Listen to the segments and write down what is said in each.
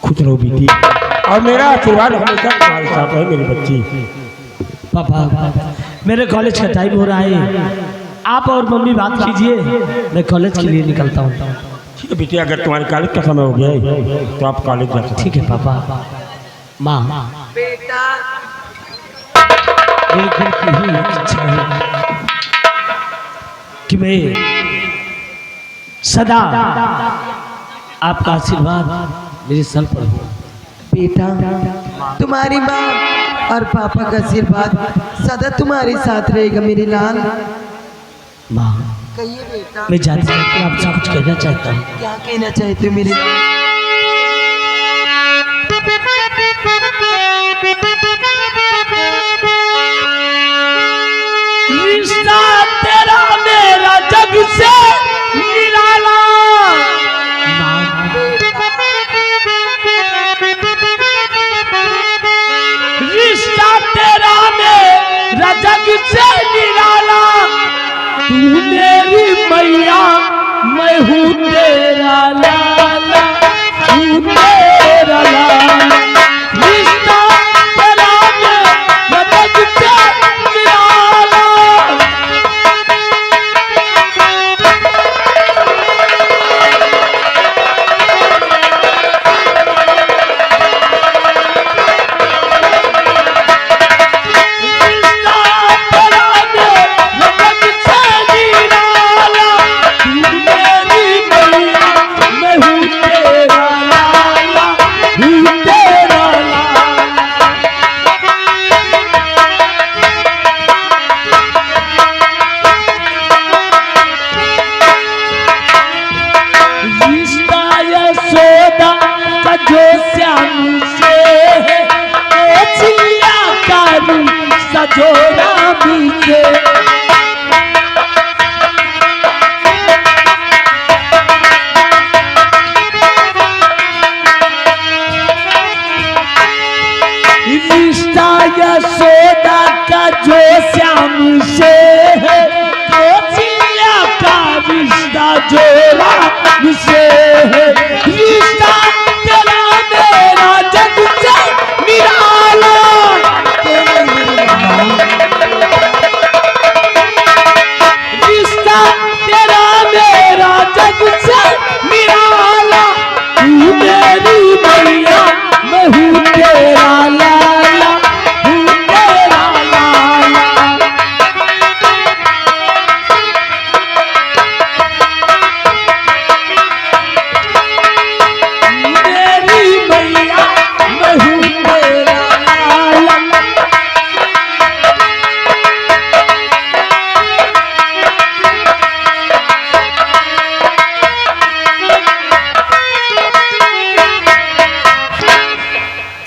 खुश रहो बेटी, और मेरा आशीर्वाद हमेशा तुम्हारे साथ है मेरी बच्ची। पापा मेरे कॉलेज का टाइम हो रहा है, आप और मम्मी बात कीजिए, मैं कॉलेज के लिए निकलता हूँ। ठीक है बेटी, अगर तुम्हारे कॉलेज का समय हो गया है तो आप कॉलेज जा सकते। ठीक है पापा। माँ बेटा एक दिन की ही इच्छा है कि मैं सदा आपका आशीर्वाद मेरे सर पर हो। बेटा तुम्हारी माँ और पापा का आशीर्वाद सदा तुम्हारे साथ रहेगा मेरे लाल। माँ कहिए बेटा, मैं जाते जाते आपसे कुछ कहना चाहता हूँ। क्या कहना चाहते हो मेरे लाल? रिश्ता तेरा मेरा जग से निराला। रिश्ता तेरा मेरा जग से निराला, तू मेरी मैया मैं हूँ तेरा लाला, तू मेरा लाला। रिश्ता तेरा मेरा जग से निराला। जो श्याम से है चिल्ला करूं सजोड़ा बीते। रिश्ता यशोदा का जो श्याम से है, तो चिल्ला का रिश्ता जोड़ा से है। रिश्ता तेरा मेरा जग से निराला, रिश्ता तेरा मेरा जग से निराला, तू मेरी मैया मैं हूँ तेरा लाला, हूँ तेरा लाला।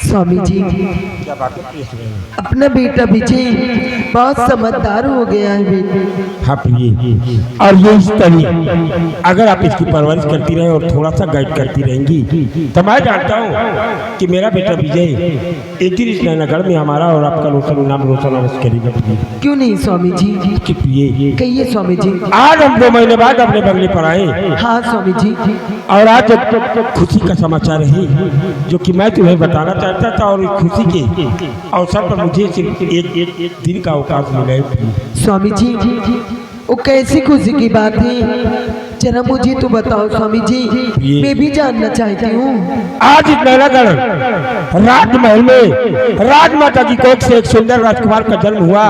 स्वामी जी, क्या बात है? अपना बेटा विजय बहुत समझदार हो गया है बेटी। हाँ प्रिय, और ये इस तरह अगर आप इसकी परवरिश करती रहे और थोड़ा सा गाइड करती रहेंगी तो मैं जानता हूँ कि मेरा बेटा विजय एक दिन इस नैनागढ़ में हमारा और आपका नाम रोशन अवश्य करेगा। क्यों नहीं स्वामी जी? कि प्रिय, कहिए स्वामी जी। आज हम 2 महीने बाद अपने बंगले पर आए, हाँ स्वामी जी। और आज खुशी का समाचार है जो कि मैं तुम्हें बताना चाहता था, और इस खुशी के अवसर पर मुझे सिर्फ एक दिन का अवकाश मिला है। स्वामी जी वो कैसी खुशी की बात है, जरा मुझे तो बताओ स्वामी जी, मैं भी जानना चाहती हूँ। आज इस नैनागढ़ राजमहल में राजमाता की कोख से एक सुंदर राजकुमार का जन्म हुआ,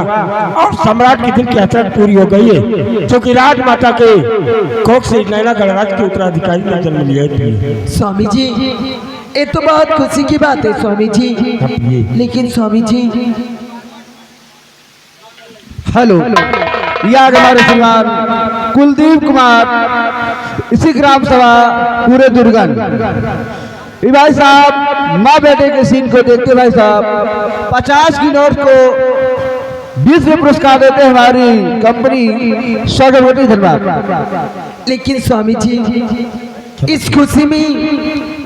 और सम्राट की दिल की हसरत पूरी हो गई है, क्योंकि राजमाता के कोख से नैनागढ़ राज के उत्तराधिकारी का जन्म लिया है। स्वामी जी ये तो बहुत खुशी की बात है स्वामी जी, लेकिन स्वामी जी हेलो, ये आज हमारे श्रीमान कुलदीप कुमार इसी ग्राम सभा पूरे दुर्गन। भाई साहब माँ बेटे के सीन को देखते भाई साहब 50 की नोट को 20 में पुरस्कार देते हमारी कंपनी स्वागत। धन्यवाद। लेकिन स्वामी जी इस खुशी में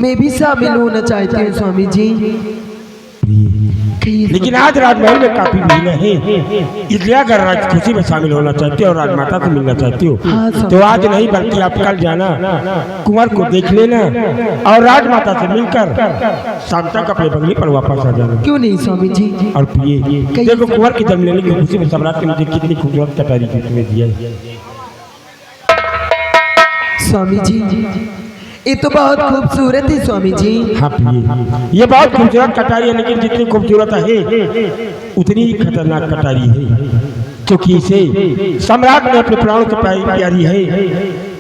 मैं भी शामिल होना चाहती हूँ स्वामी जी। कहिए लेकिन आज राजमहल में काफी भीड़ है, इसलिए अगर राज खुशी में शामिल होना चाहते हो और राजमाता से मिलना चाहते हो हाँ, तो आज नहीं बल्कि आप कल जाना, कुंवर को देख लेना और राजमाता से मिलकर शाम तक अपने बंगले पर वापस आ जाना। क्यों नहीं स्वामी जी? और प्रिय देखो कुंवर की जन्म लेने की खुशी में सम्राट ने मुझे कितनी खूबसूरत कटारी गिफ्ट में दिया है। स्वामी जी ये तो बहुत खूबसूरत है स्वामी जी। हाँ प्रिय ये बहुत खूबसूरत कटारी है, लेकिन जितनी खूबसूरत है उतनी ही खतरनाक कटारी है, क्योंकि इसे सम्राट ने अपने प्राणों से प्यारी है,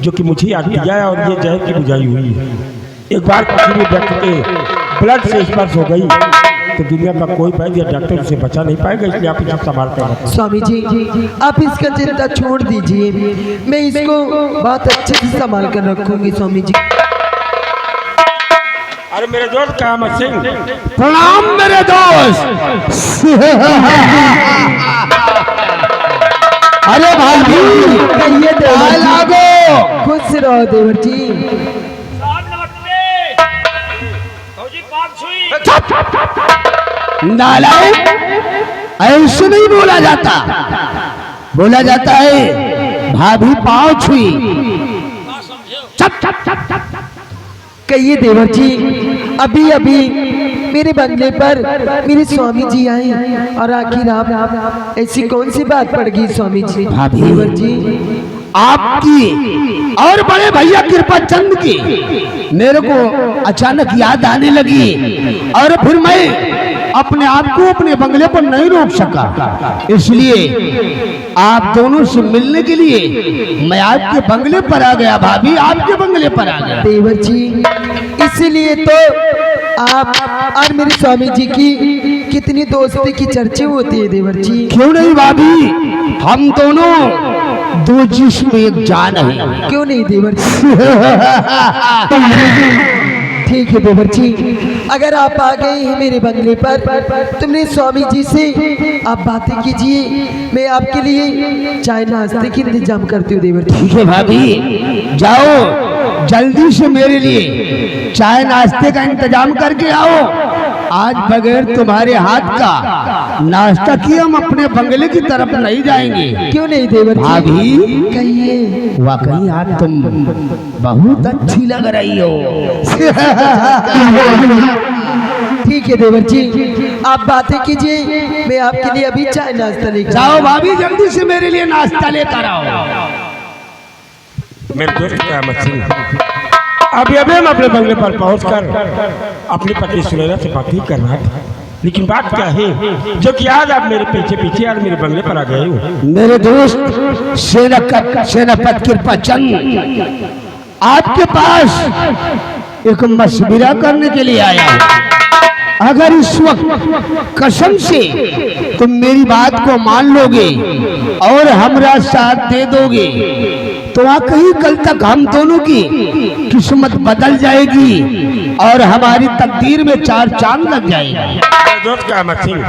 जो कि मुझे याद दिया है और ये जहर की बुझाई हुई है। एक बार किसी भी व्यक्ति के ब्लड से स्पर्श हो गई तो दुनिया का कोई वैद्य या डॉक्टर उसे बचा नहीं पाएगा, इसलिए आप इसे संभाल कर रखें। स्वामी जी आप इसका चिंता छोड़ दीजिए, मैं इसको बहुत अच्छे से संभाल कर रखूंगी स्वामी जी। अरे मेरे दोस्त कामत सिंह, प्रणाम मेरे दोस्त। अरे भाभी कहिए देवर जी। लागो खुश रहो देवर जी। नालायक, ऐसे नहीं बोला जाता, बोला जाता है भाभी पाँव छुई। चप चप चप चप। कहिए देवर जी, अभी अभी मेरे बंगले पर मेरे स्वामी जी आए और आखिर आप ऐसी कौन सी बात पड़ गई स्वामी जी? भाभी। देवर जी आपकी और बड़े भैया कृपा चंद की मेरे को अचानक याद आने लगी और फिर मैं अपने आप को अपने बंगले पर नहीं रोक सका, इसलिए आप दोनों से मिलने के लिए मैं आपके बंगले पर आ गया। भाभी आपके बंगले पर आ गया। देवर जी इसीलिए तो आप और मेरे स्वामी जी की कितनी दोस्ती की चर्चा होती है देवर जी। क्यों नहीं भाभी, हम दोनों दो जिस्म एक जान है। क्यों नहीं देवर जी? ठीक है देवर जी, अगर आप आ गए हैं मेरे बंगले पर तो मेरे स्वामी जी से आप बातें कीजिए, मैं आपके लिए चाय नाश्ते की इंतजाम करती हूँ देवर जी। ठीक है भाभी, जाओ जल्दी से मेरे लिए चाय नाश्ते का इंतजाम करके आओ। आज बगैर तुम्हारे हाथ का नाश्ता किए हम अपने बंगले की तरफ नहीं जाएंगे। क्यों नहीं देवर जी? भाभी कहिए। वाकई आज तुम बहुत अच्छी लग रही हो। ठीक है देवर जी, आप बातें कीजिए, मैं आपके लिए अभी चाय नाश्ता लेकर जाओ भाभी, जल्दी से मेरे लिए नाश्ता लेकर आओ। मेरे दोस्त कामत सिंह, अभी अभी हम अपने बंगले पर पहुंचकर अपनी पत्नी सुनैना से बात ही कर रहा था, लेकिन बात क्या है जो कि आज आप मेरे पीछे पीछे आज मेरे बंगले पर आ गए हो। मेरे दोस्त सेनापति कृपा चंद आपके पास एक मशविरा करने के लिए आया हूं। अगर इस वक्त कसम से तुम मेरी बात को मान लोगे और हमारा साथ दे दोगे तो कहीं कल तक हम दोनों की किस्मत बदल जाएगी और हमारी तकदीर में चार चांद लग जाएगी। दोस्त कामत सिंह,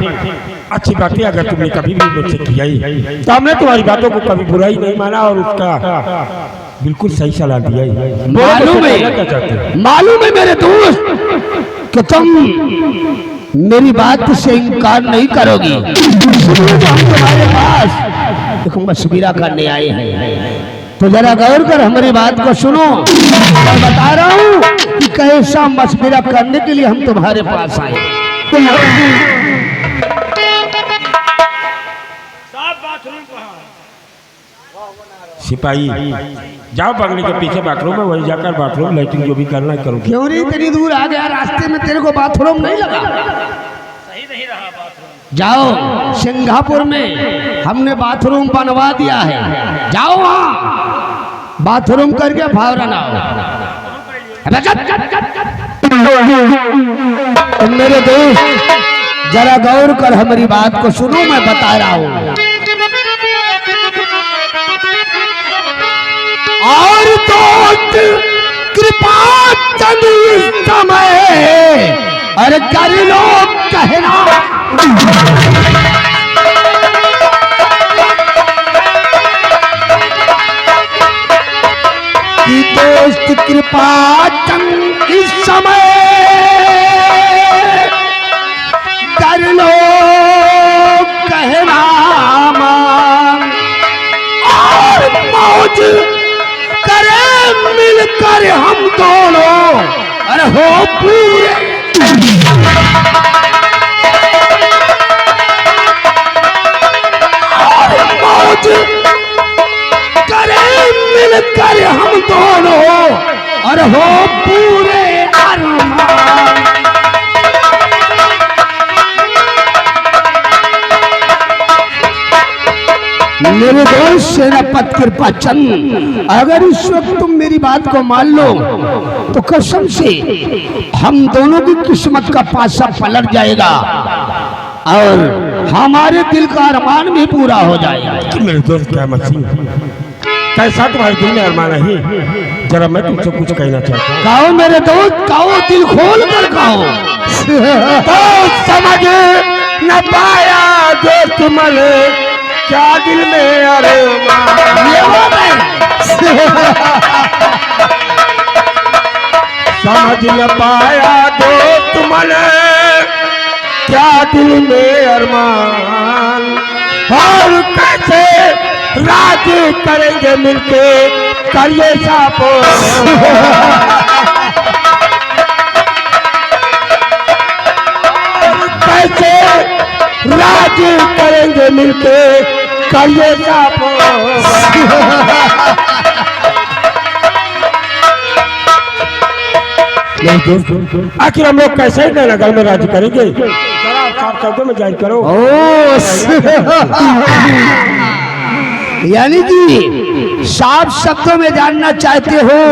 अच्छी बात है, अगर तुमने कभी भी मुझसे किया ही तो हमने तुम्हारी बातों को कभी बुरा ही नहीं माना और उसका बिल्कुल सही सलाह दिया ही। मालूम है मेरे दोस्त कि तुम मेरी बात से इनकार नहीं करोगी, इसलिए तो हम तुम्हारे पास एक मशविरा करने आए हैं। तो जरा गौर कर हमारी बात को सुनो। मैं बता रहा हूँ कि कैसा मशविरा करने के लिए हम तुम्हारे पास आए। सिपाही जाओ बंगले के पीछे बाथरूम है, वही जाकर बाथरूम लैट्रिन जो भी करना है करो। क्यों नहीं, इतनी दूर आ गया, रास्ते में तेरे को बाथरूम नहीं लगा? जाओ, सिंगापुर में हमने बाथरूम बनवा दिया है, जाओ वहां बाथरूम करके फावरन आओ। तुम मेरे दोस्त जरा गौर कर हमारी बात को सुनो, मैं बता रहा हूं। और दोस्त कृपा चंद समय अरे कर लो कहना, कि दोस्त कृपा चंद इस समय कर लो मेरे दोस्त सेनापति कृपाचंद, अगर इस वक्त तुम मेरी बात को मान लो तो कसम से हम दोनों की किस्मत का पासा पलट जाएगा और हमारे दिल का अरमान भी पूरा हो जाएगा। कि मेरे दोस्त क्या मसीह, कैसा तुम्हारे दिल में अरमान है? जरा मैं तुमसे कुछ कहना चाहता हूँ। कहो मेरे दोस्त, कहो, दिल खोल कर कहो। तो समझ न पाया दोस्त मले क्या दिल में अरमान। ये वो मैं। समझ न पाया दोस्त मले क्या दिल में अरमान, और कैसे राज करेंगे मिलके करिए सापो। कैसे राज करेंगे मिलके करिए सापो। आखिर हम लोग कैसे नगर में राज करेंगे? जरा आप साफ शब्दों में जाहिर करो। यानी कि साफ शब्दों में जानना चाहते हो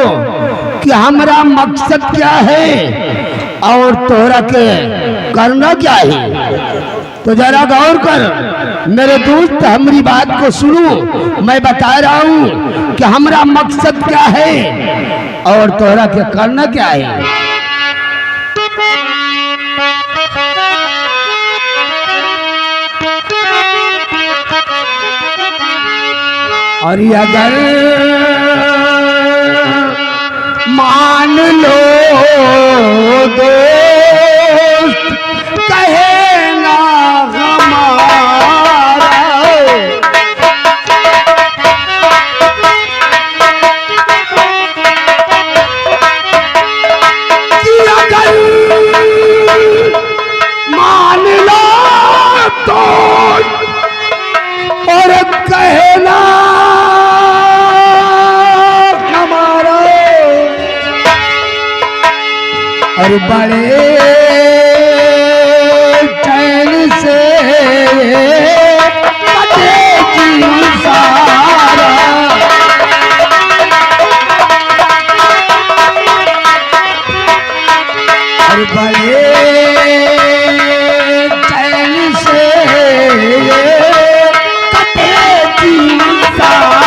कि हमारा मकसद क्या है और तोहरा के करना क्या है? तो जरा गौर कर मेरे दोस्त, हमारी बात को सुनो। मैं बता रहा हूँ कि हमारा मकसद क्या है और तोहरा के करना क्या है। और अगर मान लो दोस्त कहे ना हमारा, कि अगर मान लो दोस्त और कहे ना और बड़े चैन से कटेगी सारा, और बड़े चैन से कटेगी सारा।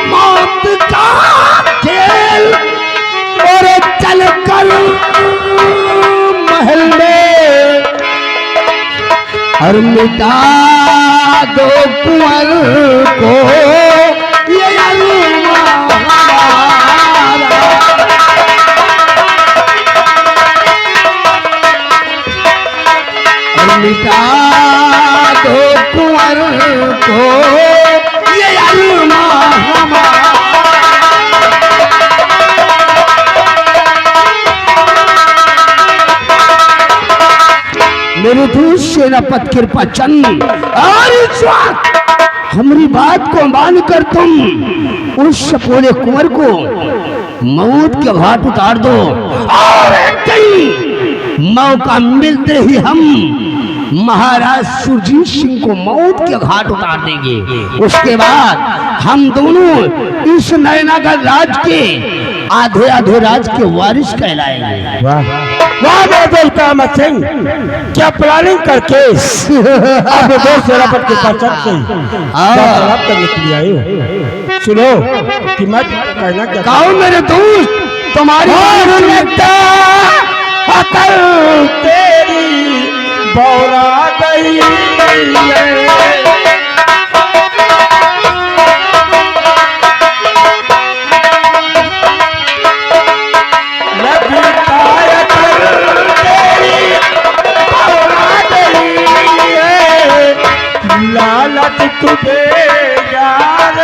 मौत का खेल और चल कर महल में और मिटा दो कुंवर को, ये मिटा दो कुंवर को, ये अरमान हमारा। मेरे दोस्त सेनापति कृपाचंद, और इस वक्त हमारी बात को मानकर तुम उस सपोले कुंवर को मौत के घाट उतार दो, और मौका मिलते ही हम महाराज सुरजीत सिंह को मौत के घाट उतार देंगे। उसके बाद हम दोनों इस नयनागढ़ राज के आधे आधे राज के वारिस कहलाएंगे। वाह मेरे कामत सिंह, क्या प्लानिंग करके अपने दोस्त सेनापति के पास तालाब करने के लिए आए हो? सुनो कि मैं कहना क्या कहो मेरे दोस्त, तुम्हारी अकल तेरी बौरा गई लालच तुझे यार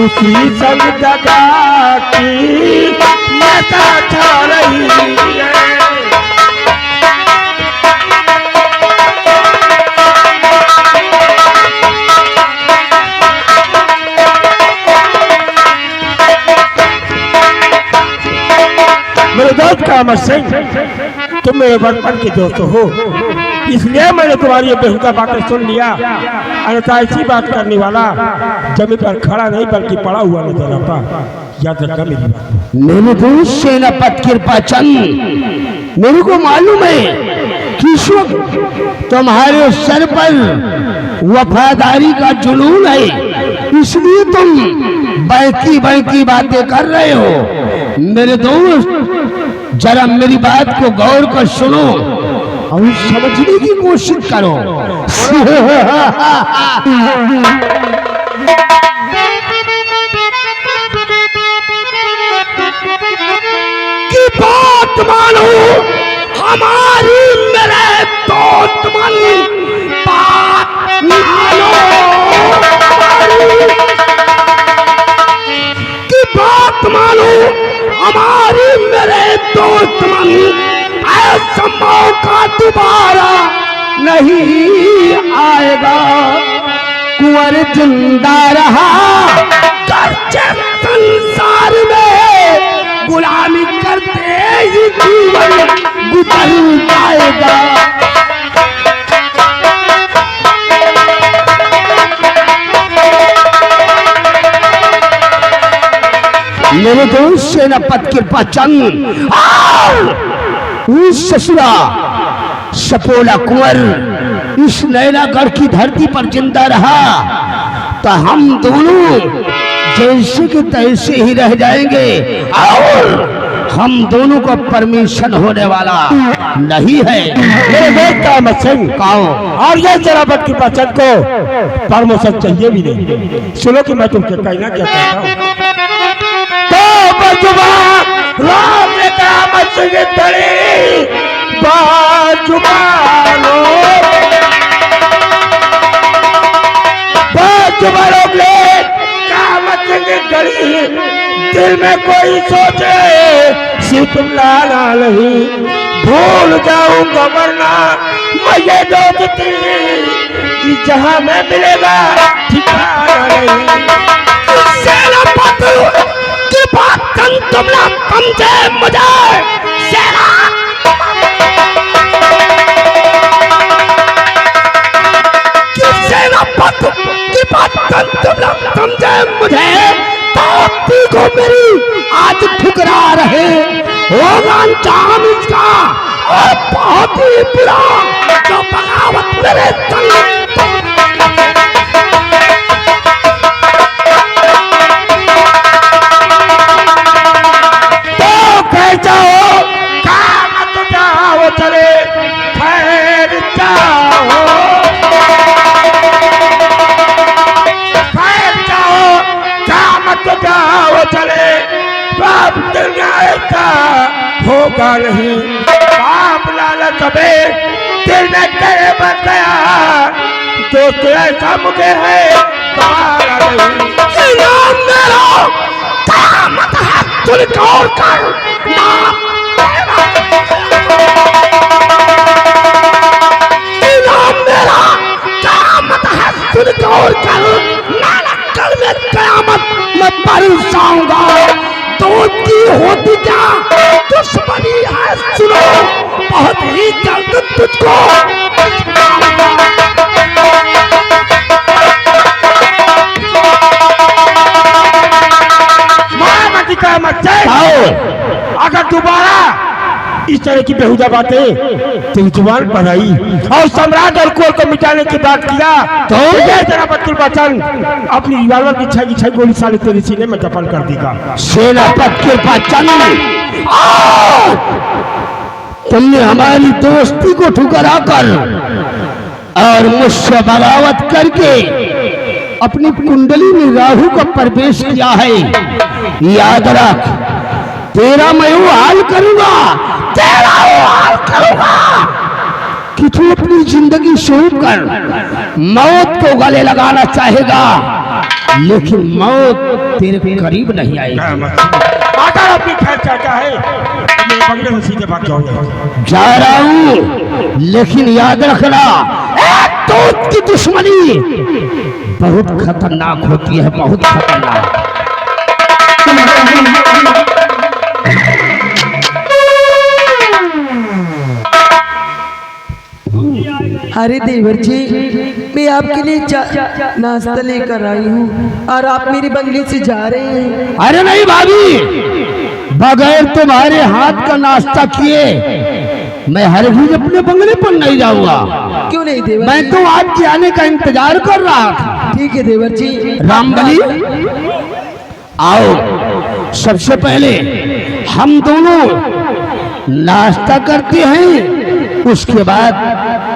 उसी संग दगा की नशा छा रही है। मेरे दोस्त का अमर सिंह, तुम मेरे बचपन के दोस्त हो, इसलिए मैंने तुम्हारी ये बेहुदा बातें सुन लिया। अन्यथा ऐसी बात करने वाला जमीन पर खड़ा नहीं बल्कि पड़ा हुआ नजर आता। याद रखना मेरी बात। मेरे दोस्त सेनापत कृपाचंद, मेरे को मालूम है कि इस वक्त तुम्हारे सर पर वफादारी का जुनून है, इसलिए तुम बहकी बहकी बातें कर रहे हो। मेरे दोस्त, जरा मेरी बात को गौर कर सुनो और समझने की कोशिश करो। की बात मानो हमारी, मेरे दोस्त मन, बात मानो हमारी, की बात मानो हमारी मेरे दोस्त मन। ऐसा मौका दोबारा नहीं आएगा। कुंवर जिंदा रहा करके संसार में, गुलामी करते ही जीवन गुजर जाएगा। मेरे दोस्त सेनापत कृपाचंद, ससुरा सपोला कुंवर इस नैनागढ़ की धरती पर जिंदा रहा तो हम दोनों जैसे के तैसे ही रह जाएंगे और हम दोनों को परमिशन होने वाला नहीं है। मेरे दोस्त का अमर सिंह, कहो और ये सेनापत कृपाचंद को परमिशन चाहिए भी नहीं। सुनो कि मैं तुमसे कहना क्या चाहता हूँ। राम ने कहा मस्जिद तड़ी बाजुबानो, बाजुबानों कहा मस्जिद तड़ी। दिल में कोई सोचे सितुल्ला नहीं, भूल जाऊंगा वरना मुझे दोस्ती जहां में मिलेगा ठिकाना नहीं। सेनापति की बात तुम ना समझे मुझे, सेनापति की बात तुम ना समझे मुझे। दोस्ती को मेरी आज ठुकरा रहे, होगा अंजाम इसका और बहुत ही बुरा, जो बगावत मेरे संग। जाओ काम तो जाओ, चले खैर जाओ, खैर जाओ काम तो जाओ, चले बाप दुनिया का होगा नहीं। बाप लालच में दिल में तेरे बच गया, दोस्त ऐसा मुझे है तुम्हारा नहीं। मेरा कामत है तुझको और कर मेरा कामत है सुनकर और कर कल में कयामत मैं पर जाऊंगा। दोस्ती होती क्या दुश्मनी है, सुनो बहुत ही जल्द तुझको महामती का मत जाए। अगर दोबारा इस तरह की बेहुदा बातें तेरी जुबान पर आई और सम्राट और कुंवर को मिटाने की बात किया तो सेनापति कृपाचंद अपनी रिवॉल्वर की छह गोली साले तेरे सीने में दफन कर देगा। सेनापति कृपाचंद, तुमने हमारी दोस्ती को ठुकरा कर और मुझसे बगावत करके अपनी कुंडली में राहु का प्रवेश किया है। याद रख, तेरा मैं वो हाल करूंगा, तेरा वो हाल करूंगा कि तू अपनी जिंदगी सौंप कर मौत को गले लगाना चाहेगा। लेकिन मौत तेरे करीब नहीं आएगी। अगर अपनी खैर चाहता है तो मेरे बंगले से सीधे भाग जाओ। जा रहा हूं, लेकिन याद रखना एक दूत की दुश्मनी बहुत खतरनाक होती है, बहुत खतरनाक। अरे देवर जी, मैं आपके लिए नाश्ता लेकर आई हूँ और आप मेरे बंगले से जा रहे हैं। अरे नहीं भाभी, बगैर तुम्हारे हाथ का नाश्ता किए मैं हरगिज अपने बंगले पर नहीं जाऊंगा। क्यों नहीं देवर मैं जी? तो आपके आने का इंतजार कर रहा था। ठीक है देवर जी। रामबली आओ, सबसे पहले हम दोनों नाश्ता करते हैं, उसके बाद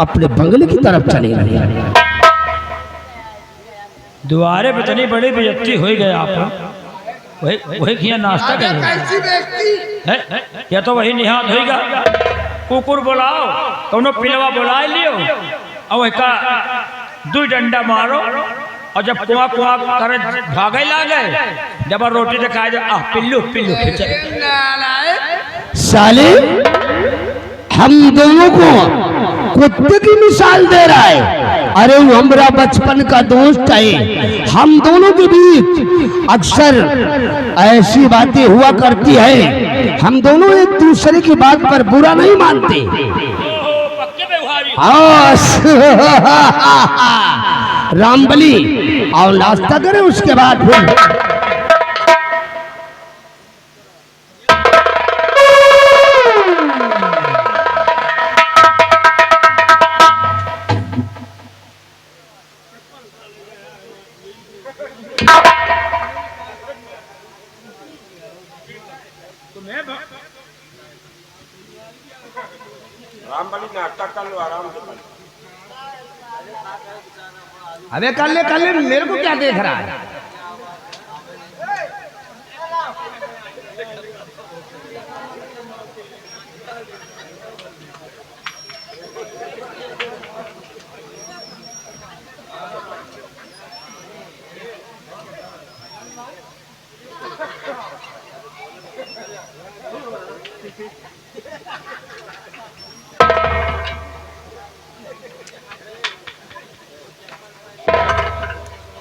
अपने बंगले की तरफ चलेंगे। द्वारे पे इतनी बड़ी बेइज्जती हो गए आप। वही किया नाश्ता करें या तो वही निहात होगा। कुकुर बुलाओ, कौनो पिलवा बुला लियो और वही का 2 डंडा मारो और जब कुआ कुआ करे भागे लागे, जब रोटी दिखाए दे पिल्लू पिल्लू साले हम दोनों को कुत्ते की मिसाल दे रहा है। अरे वो हमारा बचपन का दोस्त है, हम दोनों के बीच अक्सर ऐसी बातें हुआ करती है। हम दोनों एक दूसरे की बात पर बुरा नहीं मानते। रामबली और नाश्ता करें, उसके बाद फिर रामबली नाश्ता कर लो आराम से। अबे कर ले, मेरे को क्या देख रहा है?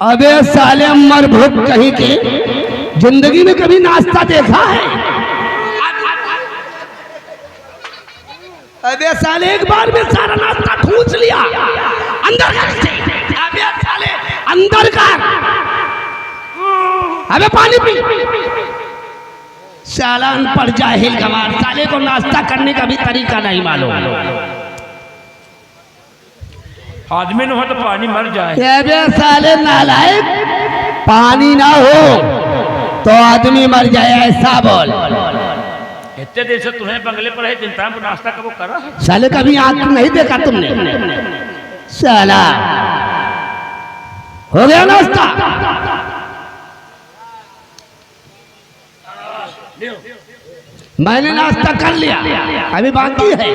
अबे साले मर भूख कहीं के, जिंदगी में कभी नाश्ता देखा है? अबे साले एक बार में सारा नाश्ता ठूस लिया। अंदर कर। अबे साले अंदर कर। अबे पानी पी। साला अनपढ़ जाहिल गंवार, साले को नाश्ता करने का भी तरीका नहीं मालूम। आदमी न हो तो पानी मर जाए। अबे साले नालायक, पानी ना हो तो आदमी मर जाए, ऐसा बोल। इतने देर से तुम्हें बंगले पर है, चिंता में नाश्ता कब करा है? साले कभी आंख नहीं देखा तुमने? साला हो गया नाश्ता? मैंने नाश्ता कर लिया, अभी बाकी है।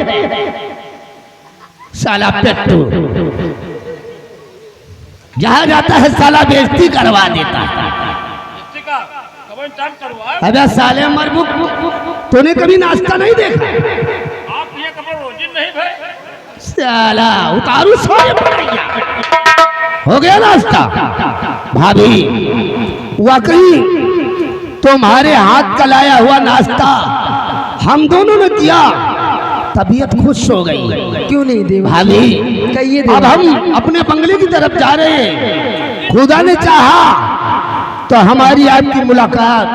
साला पेट्टू जहां जाता है साला बेइज्जती करवा देता है। अबे साले मरबुक, तूने कभी नाश्ता नहीं देखा? आप ये कपड़े रोजी नहीं भाई? साला उतारू सोए पड़ेगा। हो गया नाश्ता? भाभी वाकई तुम्हारे हाथ का लाया हुआ नाश्ता हम दोनों ने किया, तबीयत खुश हो गई। क्यों नहीं देवर भाभी कहिए अब हम अपने बंगले की तरफ जा रहे हैं। खुदा ने चाहा तो हमारी आपकी मुलाकात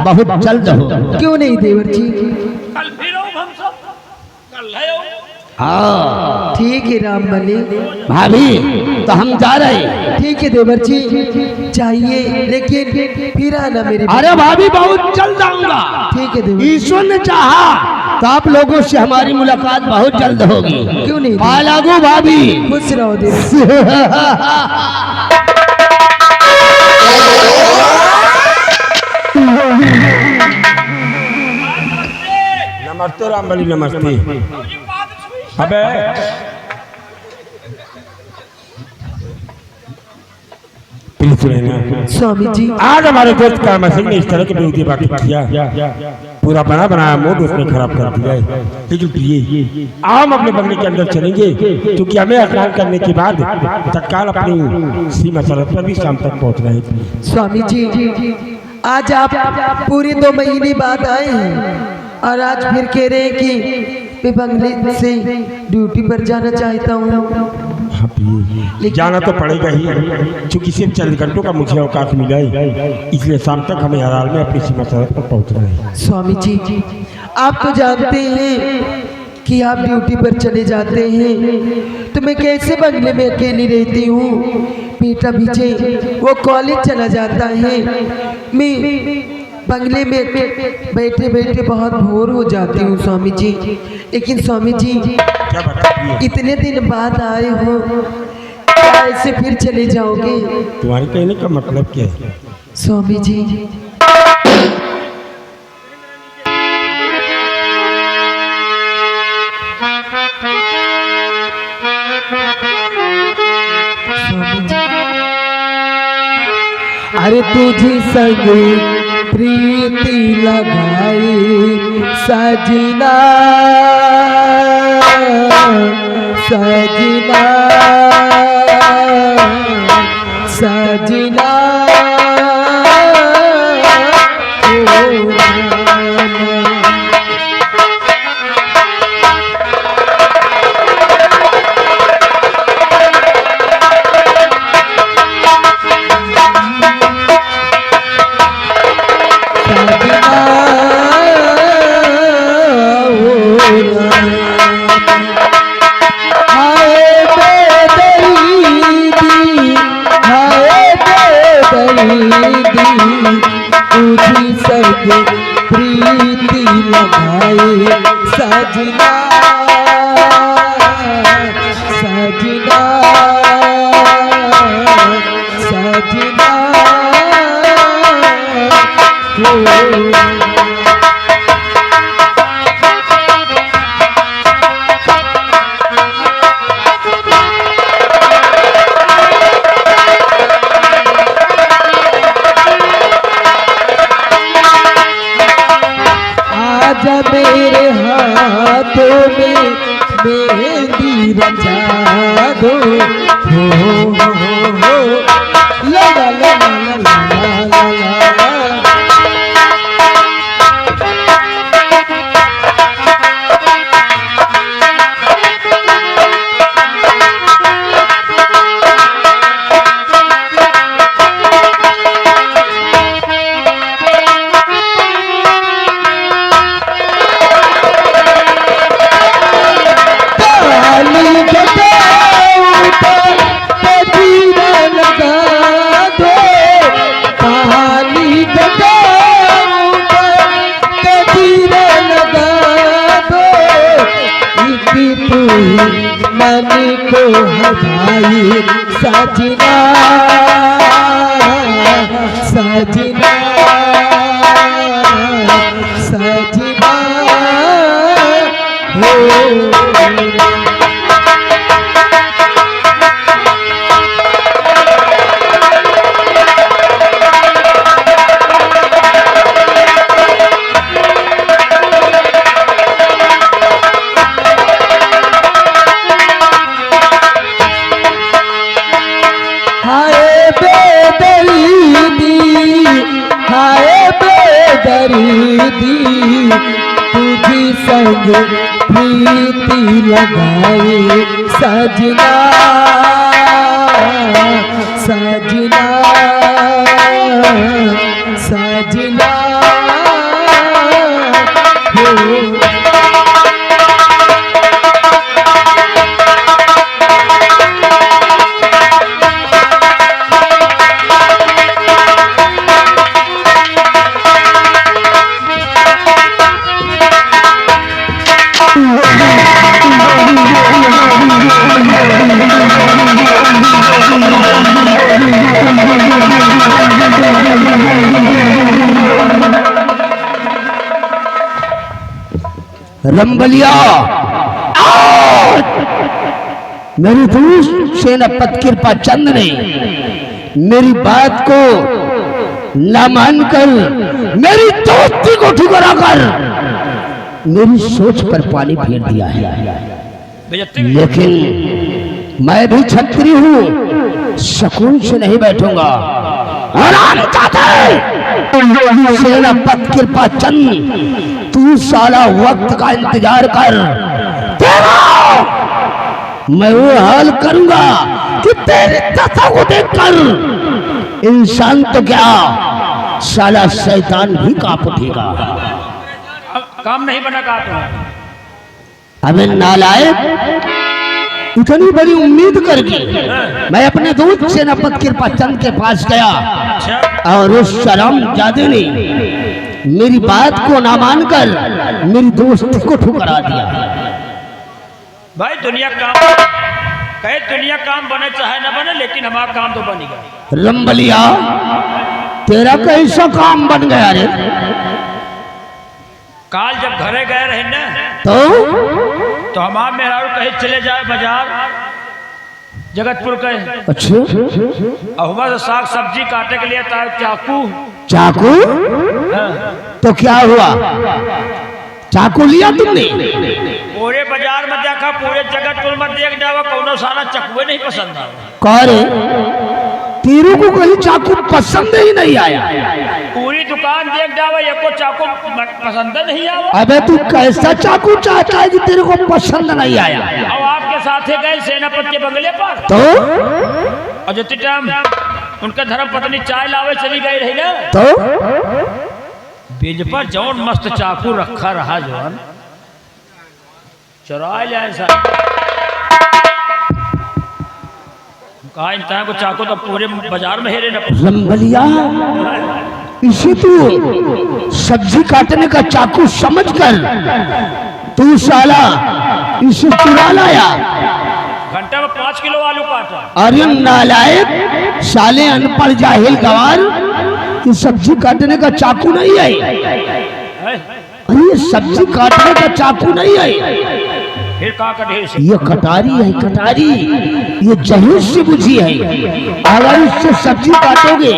बहुत जल्द हो। क्यों नहीं देवर जी? कल फिर आओ हम सब, कल है आओ। हाँ ठीक है रामबली, भाभी तो हम जा रहे हैं। ठीक है देवर जी, चाहिए लेकिन फिर आना मेरे। अरे भाभी बहुत जल्द आऊंगा। ठीक है देवर। ईश्वर ने चाहा तो आप लोगों से हमारी मुलाकात बहुत जल्द होगी। क्यों नहीं? लागू भाभी। खुश रहो देवर। नमस्ते रामबली, नमस्ते। अबे प्लीज सुनैना, स्वामी जी आज हमारे दोस्त कर्मा सिंह ने इस तरह की बेइज्जती बात किया, पूरा बना बनाया मूड उसने खराब कर दिया है। लेकिन प्रिय हम अपने बंगले के अंदर चलेंगे, क्योंकि हमें स्नान करने के बाद तत्काल अपनी सीमा सरहद पर भी शाम तक पहुंचना है। स्वामी जी आज आप पूरे 2 महीने बाद आए हैं और आज फिर कह रहे हैं कि मैं बंगले से ड्यूटी पर जाना चाहता हूँ। हाँ प्रिय, जाना तो पड़ेगा ही, क्योंकि सिर्फ चंद घंटों का मुझे अवकाश मिला है, इसलिए शाम तक हमें हराल में अपनी सीमा सरहद पर पहुंचना है। स्वामी जी आप तो जानते हैं कि आप ड्यूटी पर चले जाते हैं तो मैं कैसे बंगले में अकेली रहती हूँ। बेटा पीछे वो कॉलेज चला जाता है, मैं बंगले में बैठे बैठे बहुत बोर हो जाती हूँ स्वामी जी। लेकिन स्वामी जी क्या बता प्रिय? इतने दिन बाद आए हो, क्या ऐसे फिर चले जाओगे? तुम्हारे कहने का मतलब क्या है? स्वामी जी अरे तुझी संग प्रीति लगाई सजना सजना सजना प्रीति लगाए सजना सजना सजना आजा मेरे हाथों में मेहंदी रचा दो हो ला ला ला ला ला ला ला। मन को हवाई सजना सजना सजना हो। दरीदी तुझी संग प्रीति लगाए सजना सजना सजना हो। रंबलिया मेरी दूर सेनापति कृपा चंद ने मेरी बात को न मानकर मेरी दोस्ती को ठुकरा कर मेरी सोच पर पानी फेर दिया है। लेकिन मैं भी छत्री हूँ, सुकून से नहीं बैठूंगा। सेनापति कृपा चंद, तू साला वक्त का इंतजार कर, मैं वो हाल करूंगा कि तेरी दशा को देखकर इंसान तो क्या साला शैतान भी कांप उठेगा। काम नहीं बना का अबे नालायक, इतनी बड़ी उम्मीद करके मैं अपने दोस्त सेनापति कृपा चंद के पास गया और उस शराम जादे ने मेरी बात को ना मानकर मेरी दोस्ती को ठुकरा दिया। भाई दुनिया काम कहे, दुनिया काम बने चाहे ना बने, लेकिन हमारा काम तो बनेगा। रंबलिया, तेरा कैसा काम बन गया रे? काल जब घरे गए रहे ना तो हमारे मेहरारू कहे चले जाए बाजार जगतपुर गए। अच्छा, और हमारे साग सब्जी काटे के लिए चाकू चाकू? तो क्या हुआ, चाकू लिया तुमने? पूरे बाजार में देखा, पूरे जगतपुर में देख जावा, कोनो सारा चकुए नहीं पसंद आया। कौरे तेरे को कहीं चाकू पसंद ही नहीं आया? पूरी दुकान देख जावा, एको चाकू पसंद नहीं आया। अबे तू कैसा चाकू चाहता है कि तेरे को पसंद नहीं आया? और आपके साथ गए सेनापति के बंगले पर, तो और जितने टाइम उनका धर्म पत्नी चाय लावे चली गई रही ना, तो बेज पर जौन मस्त चाकू रखा रहा, जौन चुरा ले ऐसा कहा, इंसान को चाकू तो पूरे बाजार में हेरे न। रंबलिया, इसे तू सब्जी काटने का चाकू समझकर तू साला इसे चुरा लाया। घंटे में 5 किलो आलू काटा। अरे नालायक, साले अनपढ़ जाहिल गवार, ये सब्जी काटने का चाकू नहीं है। अरे ये सब्जी काटने का चाकू नहीं है, फिर का ढेर से ये कटारी है, कटारी। ये जहर से बुझी है, अगर इससे सब्जी काटोगे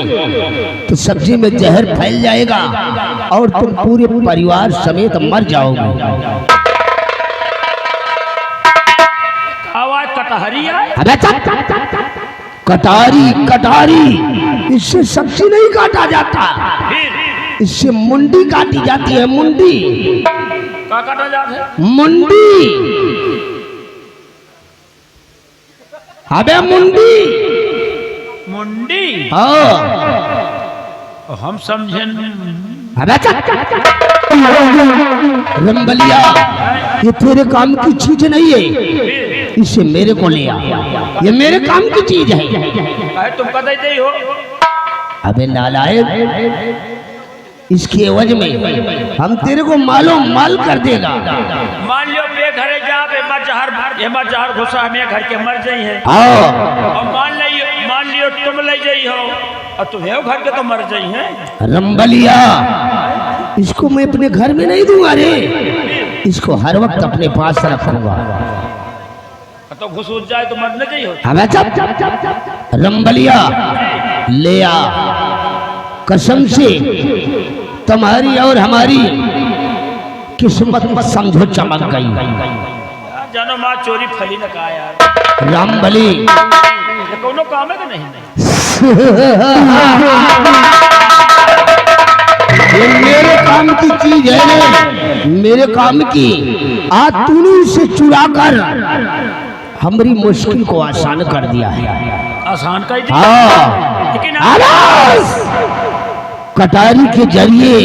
तो सब्जी में जहर फैल जाएगा और तुम पूरे परिवार समेत मर जाओगे। आवाज कटहरी है। अबे कटारी, कटारी, इससे सब्जी नहीं काटा जाता, इससे मुंडी काटी जाती है। मुंडी का काटा जाता है? मुंडी, अबे मुंडी, मुंडी। हाँ, हम समझे। अबे रंबलिया, ये तेरे काम की चीज नहीं है, इसे मेरे को ले आ, ये मेरे काम की चीज है। तुम पता ही हो। अबे नालायक, इसके एवज में हम तेरे को मालो माल कर देगा। मान लियो बे घरे जा, एमा जहर घुसा, हमें घर के मर जाई है। और मान लियो तुम ले जाई हो, और तुम्हें घर के तो मर जाई है। रंबलिया, इसको मैं अपने घर में नहीं दूंगा रे, इसको हर वक्त अपने पास रखूंगा। तो घुस उठ जाए तो मर न जाई हो। अबे चुप, रंबलिया ले आ, कसम से तुम्हारी और हमारी किस्मत समझो चमक गई। जानो माँ चोरी फली न कहा यार। रामबली, ये कोनो काम है कि नहीं? ये मेरे काम की चीज है, मेरे काम की। आज तूने इसे चुरा कर हमारी मुश्किल को आसान कर दिया है। आसान का ही हाँ, लेकिन कटारी के जरिए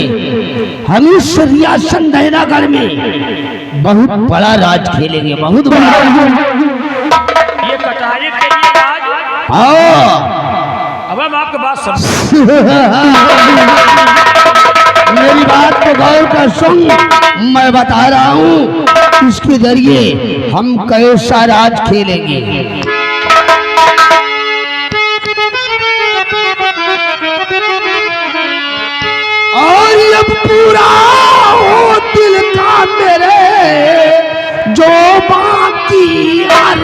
हम इस रियासत नैनागढ़ में बहुत बड़ा राज खेलेंगे, बहुत बड़ा। ये कटारी के लिए राज। हाँ, अब हम आपके बात समझ। मेरी बात को गौर कर सुन, मैं बता रहा हूँ इसके जरिए हम कैसा राज खेलेंगे। और अब पूरा हो दिल का मेरे जो बाकी अरमान।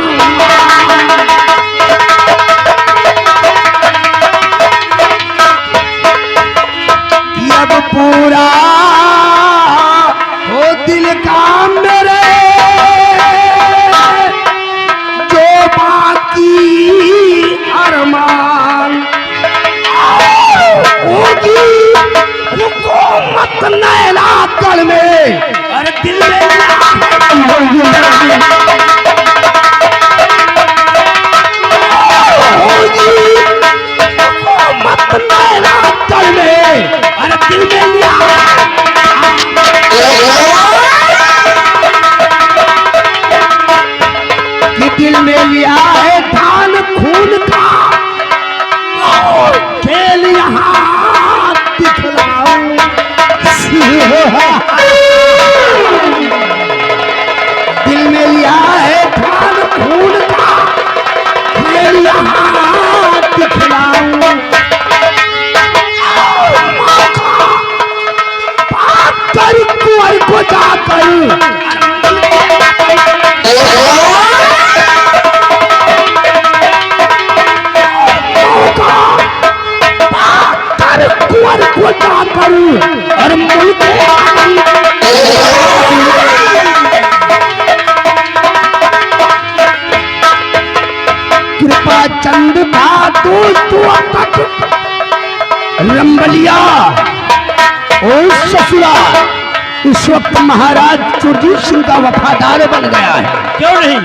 महाराज सुरजीत सिंह का वफादार बन गया है। क्यों नहीं?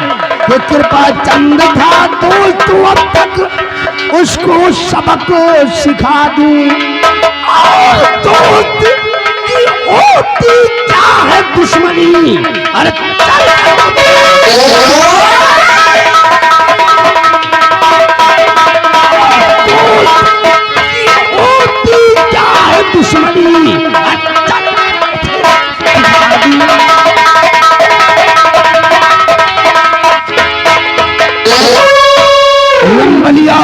ये कृपा चंद था दोस्त, अब तक उसको सबक सिखा दूं। और दोस्त की होती क्या है दुश्मनी, अरे चल दुश्मनी लंबलिया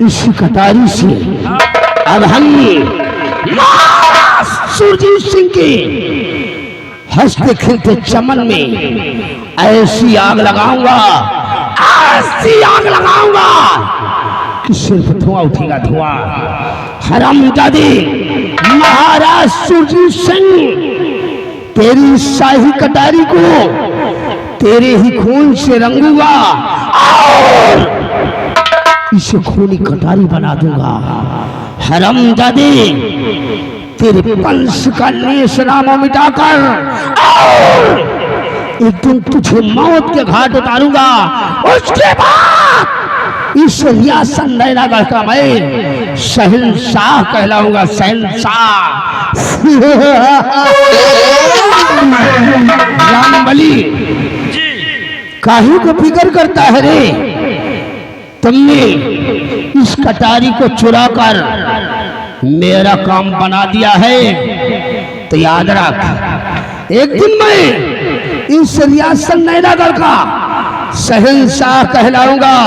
इस कटारी से अब हम सुरजीत सिंह के हंसते खिलते चमन में ऐसी आग लगाऊंगा, ऐसी आग लगाऊंगा कि सिर्फ धुआं उठेगा, धुआं। हरामजादे महाराज सुरजीत सिंह, तेरी शाही कटारी को तेरे ही खून से रंगूंगा और इसे खूनी कटारी बना दूंगा। हरामजादे तेरे वंश का लेस नामो मिटाकर और एक दिन तुझे मौत के घाट उतारूंगा। उसके बाद इस रियासत नैनागढ़ का मैं शहंशाह कहलाऊंगा, शहंशाह। रामबली काहे को फिक्र करता है रे? तुमने इस कटारी को चुराकर मेरा काम बना दिया है, तो याद रख एक दिन मैं इस रियासत नैनागढ़ का शहंशाह कहलाऊंगा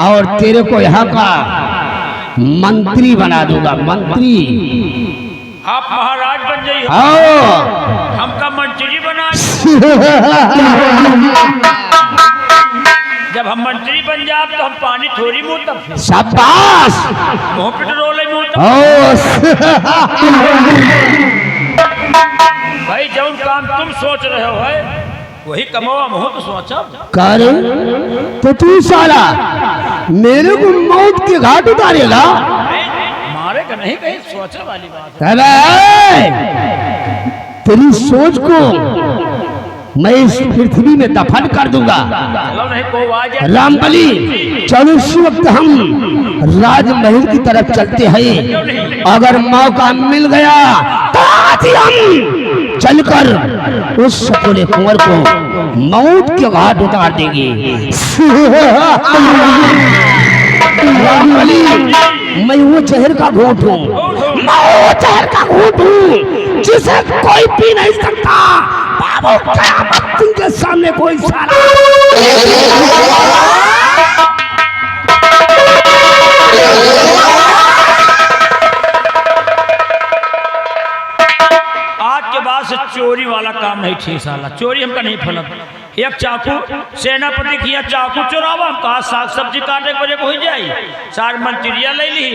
और तेरे को यहाँ का मंत्री बना दूंगा, मंत्री। आप महाराज बन जाइए, हमका मंत्री बना। जब हम मंत्री बन जाए तो हम पानी थोड़ी मुंह तब शाबाश मुंह पेट्रोल भाई। जब काम तुम सोच रहे हो है वही कमावा मुँह तो सोचा कर। तो तू साला मेरे को मौत के घाट उतारेगा? मारेगा नहीं, कहीं सोचा वाली बात है। तेरी सोच को मैं इस पृथ्वी में दफन कर दूंगा। रामबली चलो इस वक्त हम राजमहल की तरफ चलते हैं। अगर मौका मिल गया तो आज ही हम चलकर उस सकोले कुंवर को मौत के घाट उतार देंगे। रामबली मैं वो जहर का घूंट हूँ, मैं वो जहर का घूंट हूँ जिसे कोई पी नहीं सकता। बाबू कयामत दिन के सामने कोई सारा आज के बाद से चोरी वाला काम नहीं ठीक साला, चोरी हमका नहीं फलक। एक चाकू सेनापति किया चाकू चुरावा, हम कहा साग सब्जी काटने के बजे हो जाए, सार मंत्रिया ले ली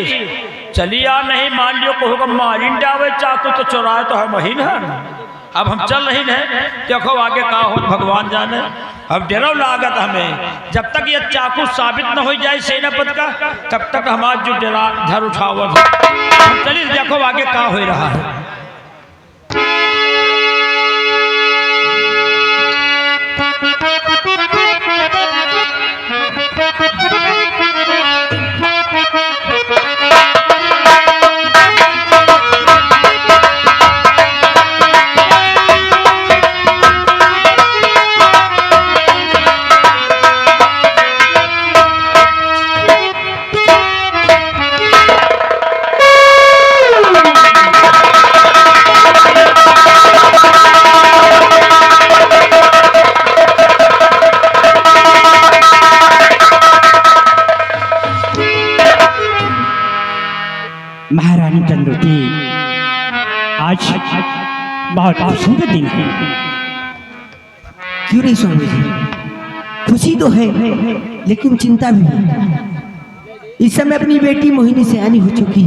चलिया नहीं मान लियो को होगा मारिन डावे चाकू तो चुराए तो हम ही ना। अब हम चल रही हैं, देखो आगे का हो भगवान जाने। अब डरो लागत हमें, जब तक ये चाकू साबित न हो जाए सेनापति का तब तक हमारा जो डरा धर उठावत। चलिए देखो आगे का हो रहा है। महारानी चंद्रवती आज बहुत सुंदर दिन है। क्यों नहीं स्वामी जी? खुशी तो है लेकिन चिंता भी है। इस समय अपनी बेटी मोहिनी सयानी हो चुकी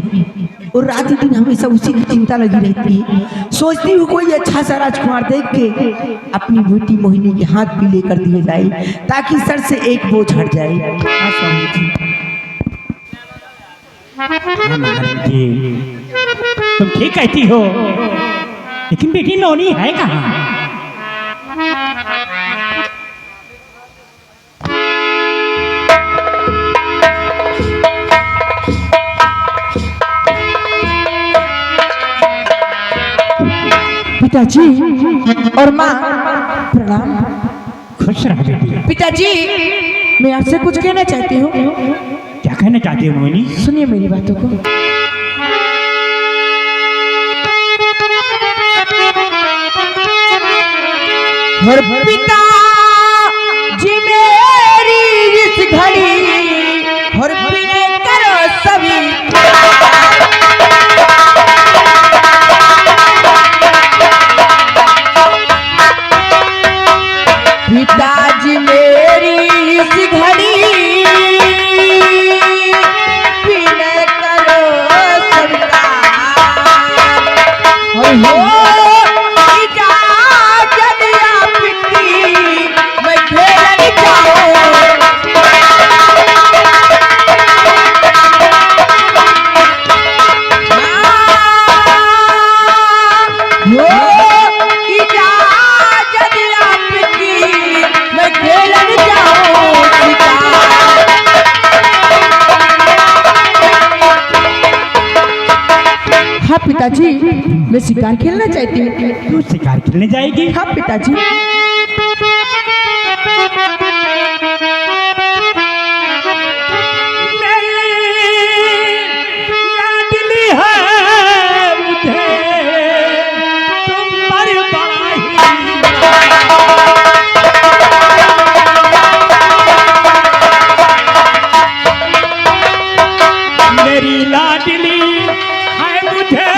और रात दिन हमेशा उसी की चिंता लगी रहती है। सोचती हूँ कोई अच्छा सा राजकुमार देख के अपनी बेटी मोहिनी के हाथ भी लेकर दिए जाए ताकि सर से एक बोझ हट जाए। हाँ स्वामी जी। महारानी जी तुम ठीक कहती हो, लेकिन बेटी नौनी है कहाँ? पिताजी और माँ प्रणाम। खुश रहो बेटी। पिताजी मैं आपसे कुछ कहना चाहती हूँ। क्या कहना चाहती हो मोहिनी? सुनिए मेरी बातों को। और पिता जी मेरी इस घड़ी और पीने करो सभी पिताजी मेरी इस घड़ी पीने करो सबका और हो इजाजत आपकी मैं खेलने जाऊं हाँ पिताजी मैं शिकार खेलना चाहती हूँ। तू शिकार खेलने जाएगी? हाँ पिताजी। लाडली है मुझे तुम पर बड़ा मेरी लाडली है मुझे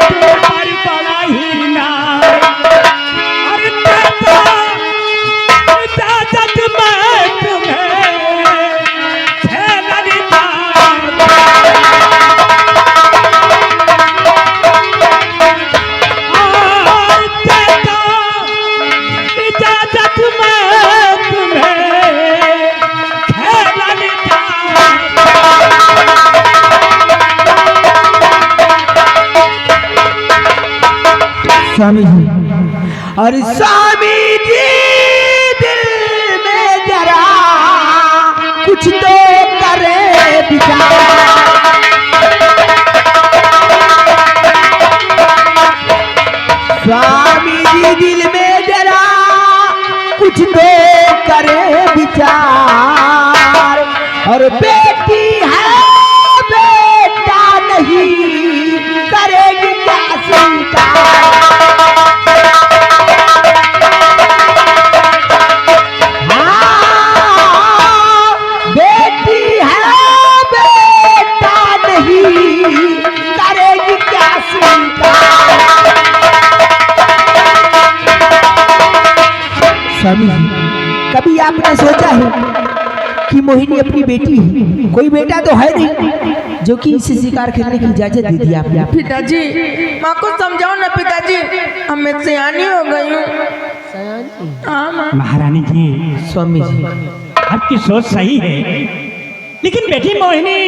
तुम पर बड़ा ही ना अरे तेरा इजाजत मैं तुम्हें खेलने इजाजत मैं तुम्हें खेलने स्वामी जी और स्वामी जी दिल में जरा कुछ तो करे विचार स्वामी जी दिल में जरा कुछ तो करे विचार और बेटी है बेटा नहीं करेगी क्या स्वीकार स्वामी जी कभी आपने सोचा है कि मोहिनी अपनी बेटी है? कोई बेटा तो है नहीं जो कि इसे शिकार खेलने की इजाजत दे दी आपने। पिताजी माँ को समझाओ ना पिताजी, अब मैं सयानी हो गई हूँ। हाँ माँ। महारानी जी स्वामी जी आपकी सोच सही है, लेकिन बेटी मोहिनी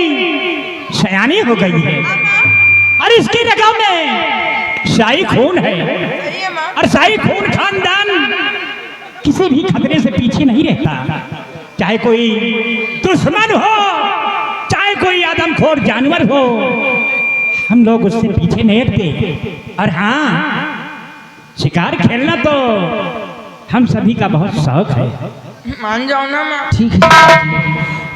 सयानी हो गई है और इसकी रगों में शाही खून है सही है माँ। और शाही खून खानदान किसी भी खतरे से पीछे नहीं रहता, चाहे कोई दुश्मन हो चाहे कोई आदमखोर जानवर हो, हम लोग उससे पीछे नहीं हटते। और हाँ, शिकार खेलना तो हम सभी का बहुत शौक है। मान जाओ ना माँ। ठीक है,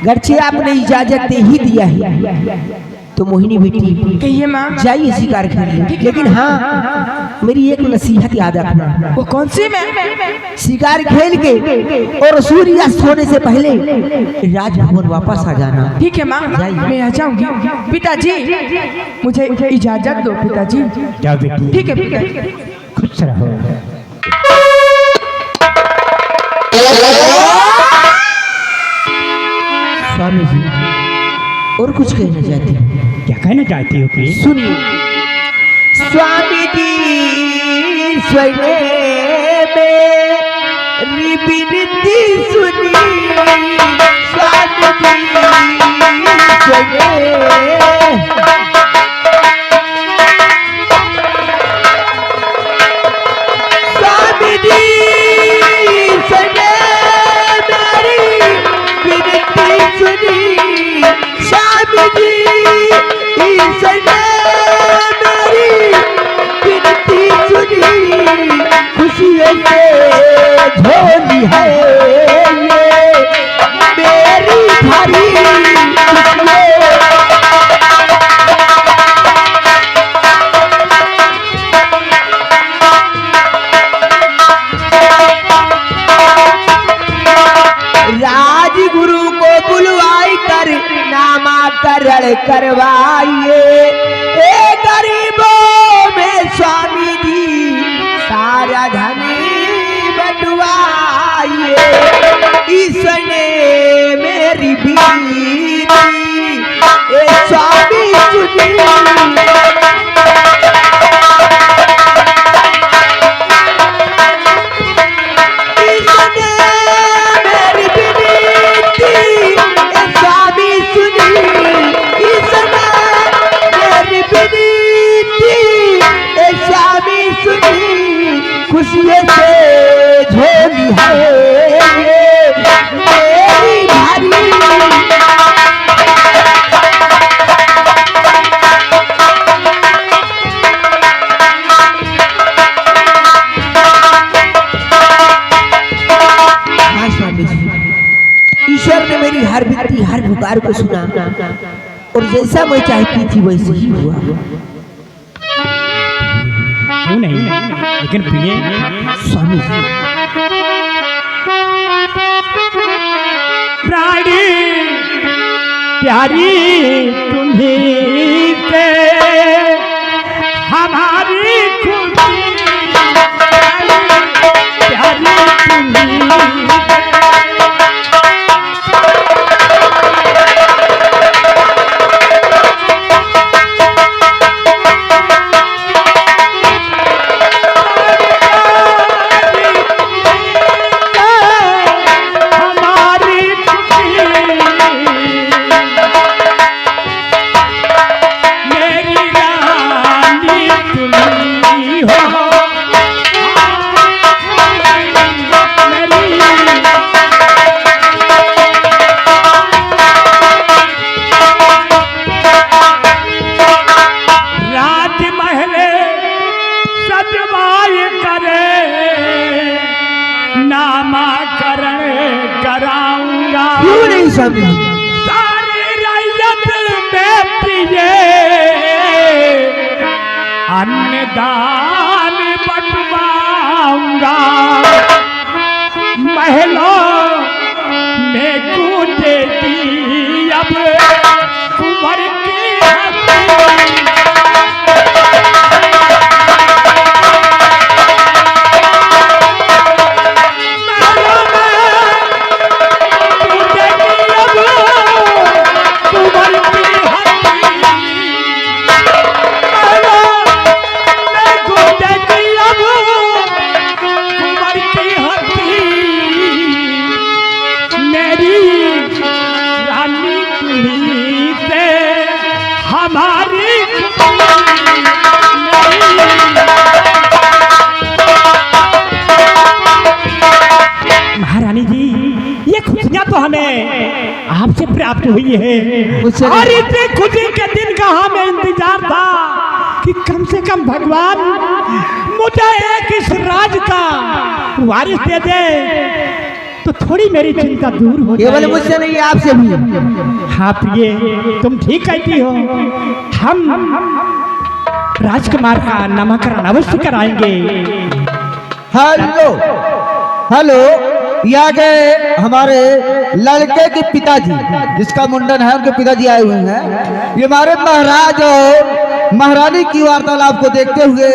गर्चे आपने इजाजत दे ही दिया है तो मोहिनी बेटी कहिए माँ। जाइए शिकार खेलिए, लेकिन हाँ मेरी एक नसीहत याद रखना। वो कौन सी मैं? शिकार खेल के और सूर्यास्त होने से पहले राजभवन वापस आ जाना। ठीक है माँ, जाइए। मैं आ जाऊंगी। पिताजी मुझे इजाजत दो पिताजी। क्या बेटी? ठीक है ठीक है। खुश रहो। स्वामी जी और कुछ कहना चाहती हूँ। क्या कहना चाहती हो प्लीज? सुनिए। स्वामी जी स्वने मेरी विनती सुनी, स्वामी जी स्वने सरल करवाइए, ए गरीबों में स्वामी जी सारा धन बटवाइए। इसने मेरी बीती ए स्वामी सुनी, खुशियों से झोली है ये मेरी भारी। हाँ स्वामी जी, ईश्वर ने मेरी हर विनती हर पुकार को सुना और जैसा मैं चाहती थी वैसे ही हुआ। क्यों नहीं, लेकिन प्रिय स्वामी जी, प्राणी प्यारी तुम्हीं से हमारी खुशी, प्यारी तुम्हीं सारी रैयत में प्रिय अन्नदान बंटवाऊंगा। महलों में गूंजेगी अब कुंवर की तो हमें आपसे प्राप्त हुई है और इतने खुशी के दिन का हमें इंतजार था कि कम से कम भगवान मुझे एक इस राज का वारिस दे दे तो थोड़ी मेरी चिंता दूर हो जाए। केवल मुझसे नहीं आपसे भी। हाँ प्रिय, तुम ठीक कहती हो। हम राजकुमार का नामकरण अवश्य कराएंगे। हेलो हेलो, यहाँ के हमारे लड़के के पिताजी जिसका मुंडन है उनके पिताजी आए हुए हैं। ये हमारे महाराज और महारानी की वार्तालाप को देखते हुए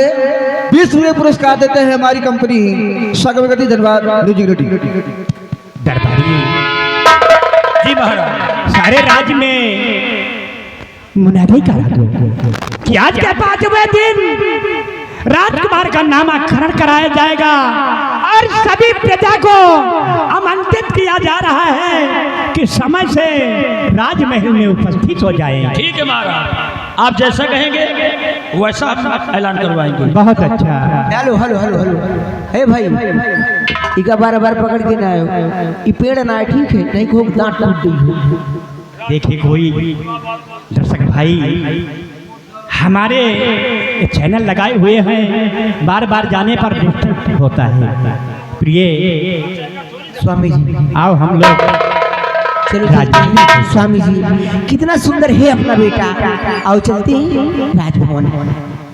20 रुपये पुरस्कार देते हैं हमारी कंपनी सगवगति धनबाद म्यूजिक दरबारी जी महाराज। सारे राज्य में मुनादी करा दो कि आज के 5वें दिन राजकुमार का नामकरण कराया जाएगा और सभी प्रजा को आमंत्रित किया जा रहा है कि समय से राजमहल में उपस्थित हो जाए। ठीक है महाराज, आप जैसा कहेंगे वैसा हम ऐलान करवाएंगे। बहुत अच्छा। हेलो हेलो हेलो हेलो, हे भाई इका बार बार पकड़ के ना आयो, ये पेड़ ना है, ठीक है, नहीं को दांत टूट गई हो। देखिए कोई दर्शक भाई हमारे चैनल लगाए हुए हैं, बार बार जाने पर डिस्टर्ब होता है। प्रिय स्वामी जी आओ हम लोग चलो स्वामी जी, कितना सुंदर है अपना बेटा, आओ चलते हैं राजभवन।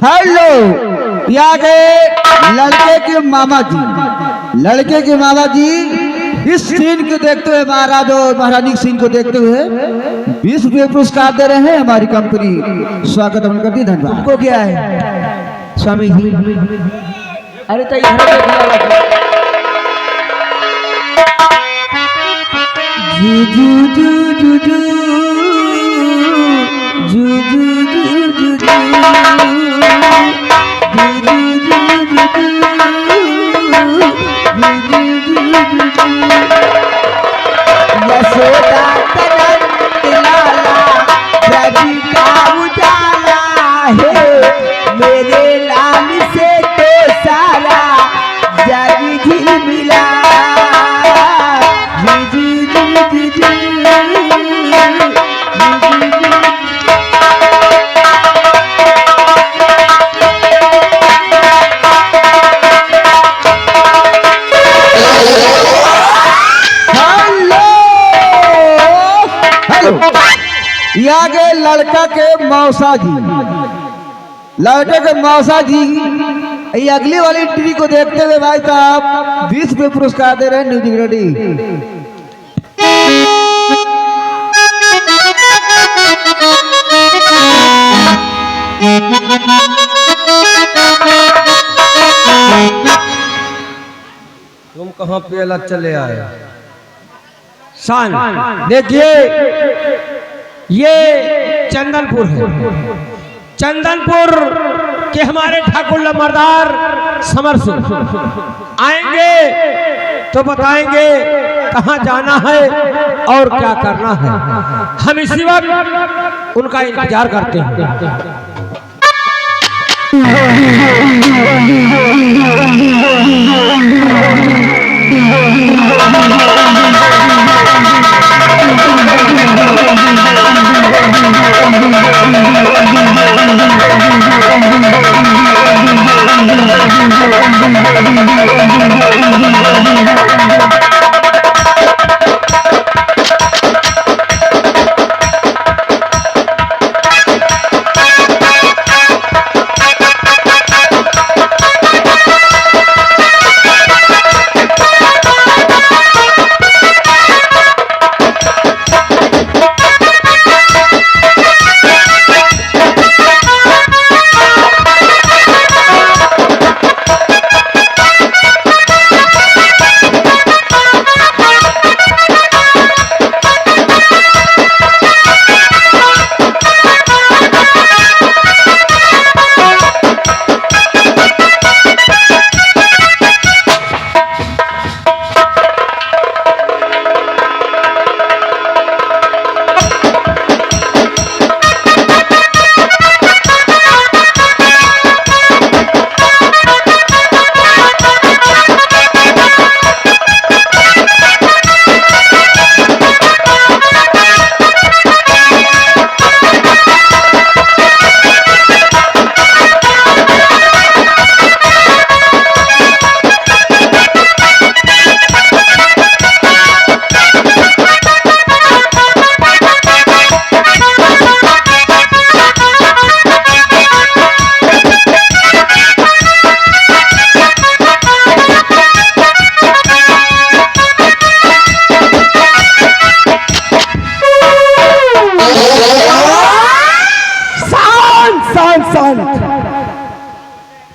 हेलो, यहाँ के लड़के के मामा जी इस सीन को देखते हुए, महाराज और महारानी सीन को देखते हुए ₹20 पुरस्कार दे रहे हैं हमारी कंपनी। स्वागत हम करती है, धन्यवाद। तुमको क्या है स्वामी जी? अरे तो इधर देखिए जू जू जू जू जू जू जू जू जू यशोदा तनंत लाला रवि का उजाला है, मेरे लाल से तो सारा जग झिलमिला। जी जी जी जी यहाँ के लड़का के मौसा जी, लड़के के मौसा जी ये अगली वाली ट्री को देखते हुए भाई साहब ₹20 पुरस्कार दे रहे हैं। Music ready. तुम कहाँ पे अलग चले आए? शान देखिए, ये चंदनपुर है। चंदनपुर के हमारे ठाकुर लमरदार समर सिंह आएंगे तो बताएंगे कहाँ जाना है और क्या करना है। हम इसी वक्त उनका इंतजार करते हैं।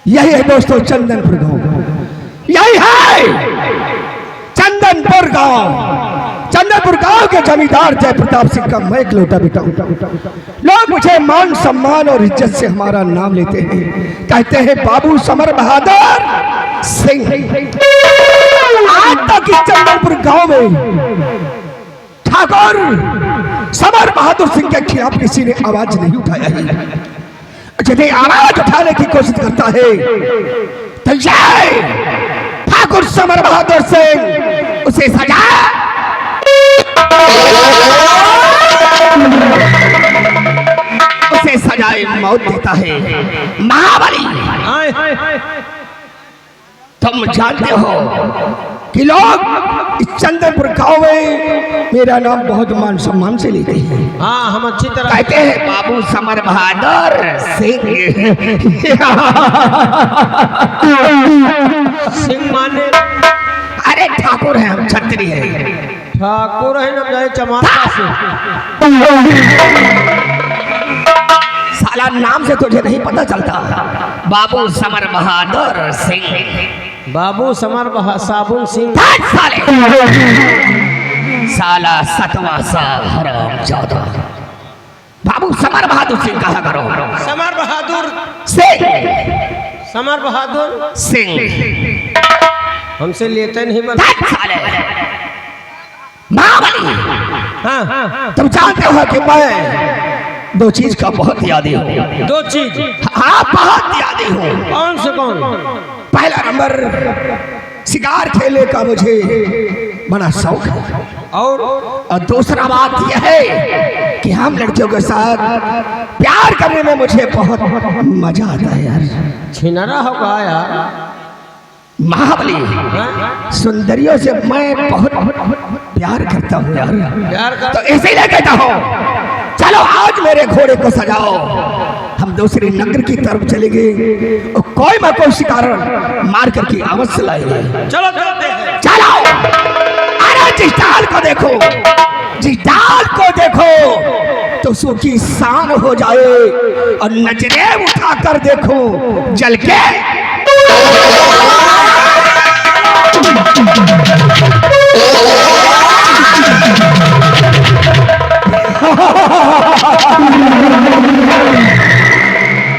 यही है दोस्तों चंदनपुर गांव, यही है चंदनपुर गांव। चंदनपुर गांव के जमींदार जय प्रताप सिंह का मैं इकलौता बेटा हूं। लोग मुझे मान सम्मान और इज्जत से हमारा नाम लेते हैं, कहते हैं बाबू समर बहादुर सिंह। आज तक इस चंदनपुर गांव में ठाकुर समर बहादुर सिंह के खिलाफ किसी ने आवाज नहीं उठाया है। यदि आवाज उठाने की कोशिश करता है तो जय ठाकुर समर बहादुर सिंह उसे सजा उसे सजाए मौत देता है। महाबली तुम जानते हो कि लोग इस चंदनपुर गांव में मेरा नाम बहुत मान सम्मान से लेते हैं। हाँ, हम अच्छी तरह कहते हैं बाबू समर बहादुर सिंह। सिंह माने अरे ठाकुर है, हम छत्री है। ठाकुर है ना जाए चमाता से। साला नाम से तुझे नहीं पता चलता। बाबू समर बहादुर सिंह। बाबू समर साबुन सिंह। साले साला सतवा सा हराम ज्यादा। बाबू समर बहादुर सिंह कहा करो। समर बहादुर सिंह। समर बहादुर सिंह हमसे लेते नहीं बन। साले महाबली। हाँ तुम जानते हो कि मैं दो चीज का बहुत यादी हूँ। दो चीज। हाँ बहुत यादी हूँ। कौन से कौन? पहला नंबर शिकार खेलने का मुझे बड़ा शौक है। और दूसरा बात यह है कि हम लड़कियों के साथ प्यार करने में मुझे बहुत मजा आता है यार। छिनरा होगा यार। महाबली सुंदरियों से मैं बहुत प्यार करता हूँ यार। प्यार कर तो इसीलिए कहता हूँ चलो आज मेरे घोड़े को सजाओ, हम दूसरी नगर की तरफ चलेंगे और कोई ना कोई शिकार मार करके अवश्य लाएंगे। चलो चलते हैं। चलो। अरे जिस डाल को देखो, जिस डाल को देखो तो उसकी शान हो जाए और नजरें उठाकर देखो जल के।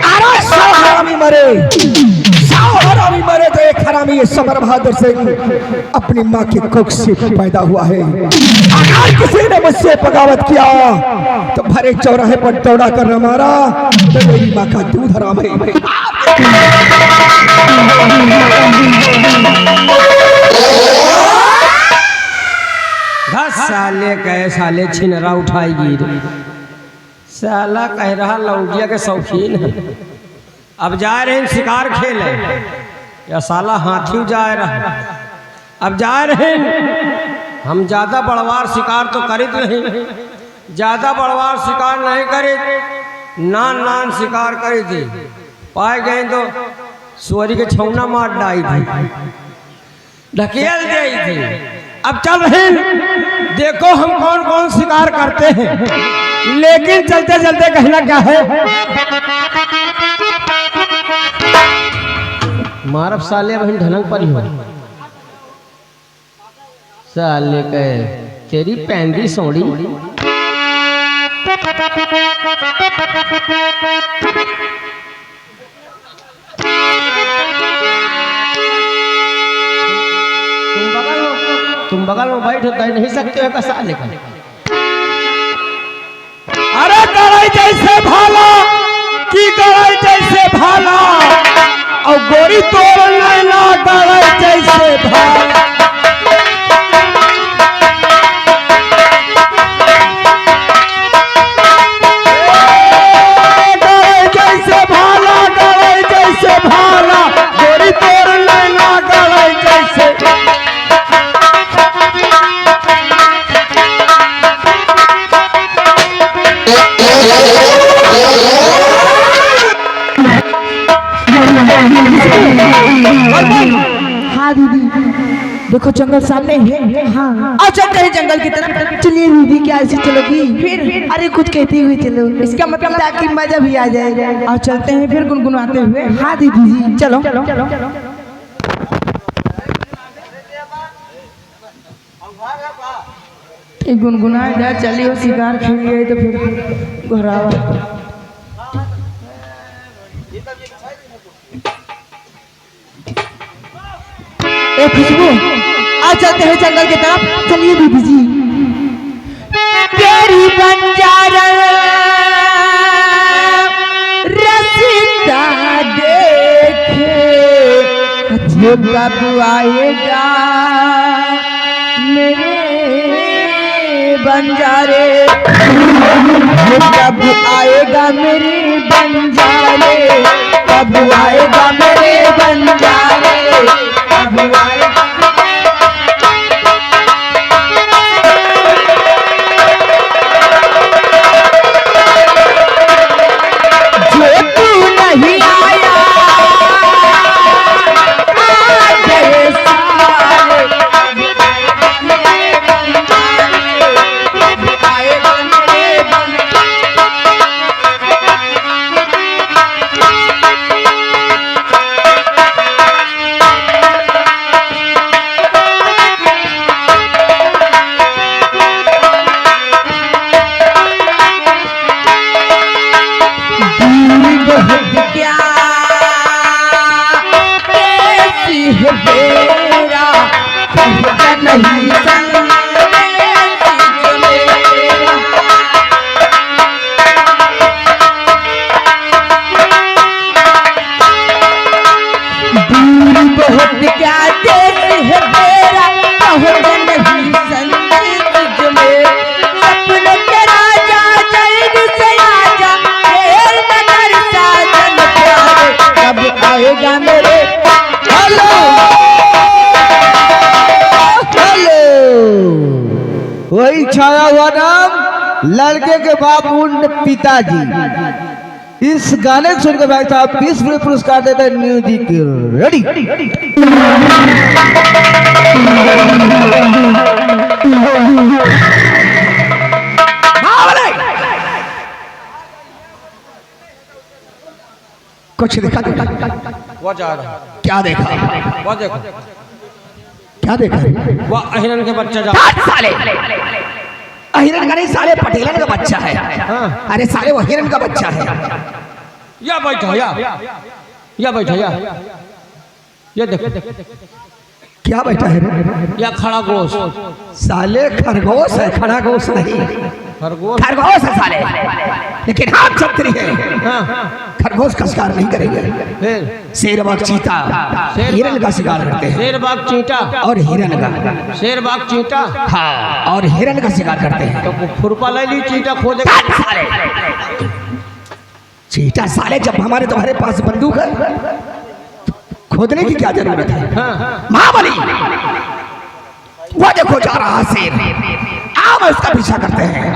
अरे 100 हरामी मरे, 100 हरामी मरे तो एक हरामी ये समर बहादुर सिंह अपनी माँ की कुख से पैदा हुआ है। अगर किसी ने मुझसे बगावत किया तो भरे चौराहे पर दौड़ा कर न मारा तो मेरी माँ का दूध हराम है। साले कहे साले छिनरा उठाएगी। साला कह रहा लौंडिया के शौकीन है। अब जा रहे हैं शिकार खेले या साला हाथी जा रहा। अब जा रहे हैं हम। ज्यादा बड़वार शिकार तो करित नहीं, ज्यादा बड़वार शिकार नहीं करे, नान नान शिकार करे थे। पाए गए तो सुअरी के छौना मार डाई थी, ढकेल दी थी। अब चल रहे हैं, देखो हम कौन कौन शिकार करते हैं। लेकिन चलते चलते कहना क्या है, मारब साले बहन ढनक पर ही हो। साले कहे तेरी पैंदी सोड़ी। तुम बगल में बैठ कह नहीं सकते हो कैसा लेकर। अरे गड़ाई जैसे भाला की गड़ाई जैसे भाला और गोरी तोड़ लेना गड़ाई जैसे भाला। गड़ाई जैसे भाला, गड़ाई जैसे भाला, गोरी तोड़ लेना गड़ाई जैसे। हाँ दीदी देखो जंगल सामने है। हाँ और चलते हैं जंगल की तरफ। चलिए दीदी क्या ऐसे चलोगी? फिर अरे कुछ कहते हुए चलो, इसका मतलब ताकि मजा भी आ जाएगा। और चलते हैं फिर गुनगुनाते हुए। हाँ दीदी जी चलो। गुनगुनाए जा चलिए शिकार खेलिए तो फिर घरावा। ए खुशबू आज चलते हैं जंगल की तरफ। चलिए दीदी जी। तेरी बंजारा रसीदा देखे जो कब आएगा मेरे बंजारे, कब आएगा मेरे बंजारे, कब आएगा मेरे बंजारे, कब आएगा। जो तू नहीं आया आज सारे, कब आएगा मेरे बंजारे। नहीं संग दूर बहुत क्या देश है मेरा बहुत नहीं संग तुझ में सपनों के राजा जल्द से आजा तेर नगर साजन प्यारे कब आएगा मेरे हेलो वही छाया हुआ नाम लड़के के बाप उन पिताजी। इस गाने को सुनकर भाई साहब 20 पुरस्कार देते हैं म्यूजिक रेडी। कुछ देखा वो जा रहा क्या देखा वो देखो क्या देखा वो अहिरन के बच्चा जा साले हिरन का नहीं साले पटेलन का बच्चा है। अरे साले वो हिरन का बच्चा है। या बैठो या बैठो ये देखो क्या बैठा है या खड़ा गोश साले खरगोश है खड़ा गोश नहीं खरगोश खरगोश है साले लेकिन हम क्षत्रिय हैं खरगोश का शिकार नहीं करेंगे। फिर शेर बाघ चीता हिरन का शिकार करते हैं शेर बाघ चींटा और हिरन का शेर बाघ चींटा हाँ और हिरन का शिकार करते हैं। तो खुरपा ले ली चींटा खोदे साले चीता साले जब हमारे तुम्हारे पास बंदूक है तो खोदने की क्या जरूरत है। महाबली वो देखो जा रहा शेर आओ उसका पीछा करते हैं।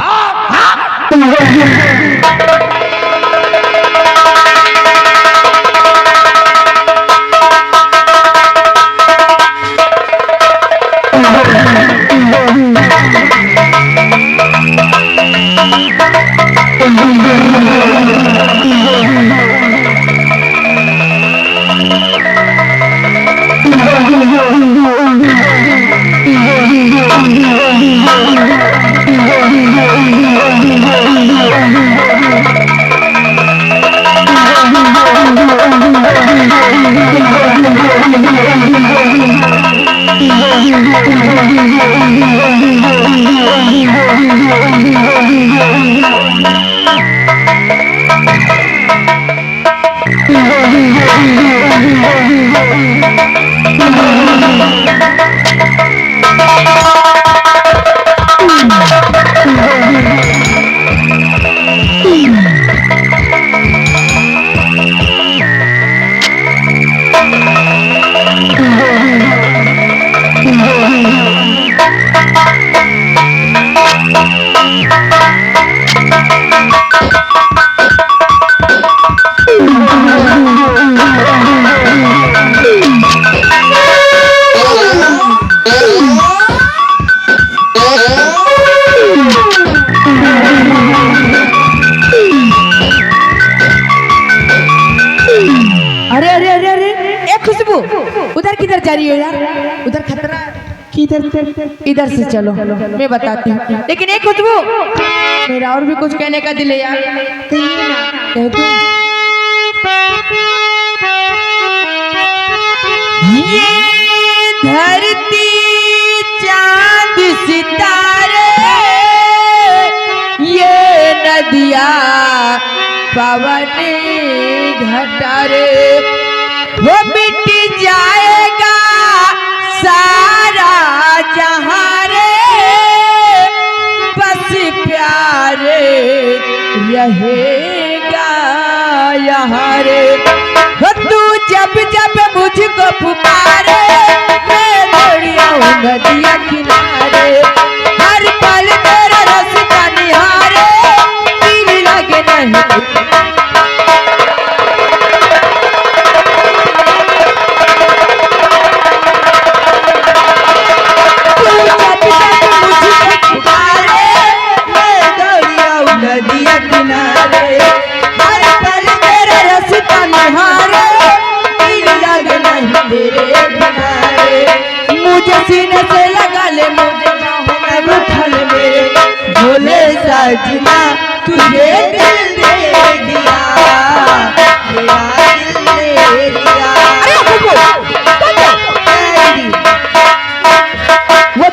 उधर किधर जा रही हो यार उधर खतरा किधर इधर से चलो मैं बताती हूँ लेकिन एक खुशबू मेरा और भी कुछ कहने का दिल है यार कह दो। ये धरती चांद सितारे ये नदिया पवन घटारे वो मिट जाएगा सारा जहां रे बस प्यारे रहेगा यहाँ रे तू जब जब मुझको पुकारे मैं दौड़ी आऊं नदिया किनारे हर पल तेरा रास्ता निहारे दिल लगे नहीं सीने से लगा ले मुझे बाहों में उठा ले मेरे भोले साजना तुझे दिल दे दिया मेरा दिल दे दिया। अरे वो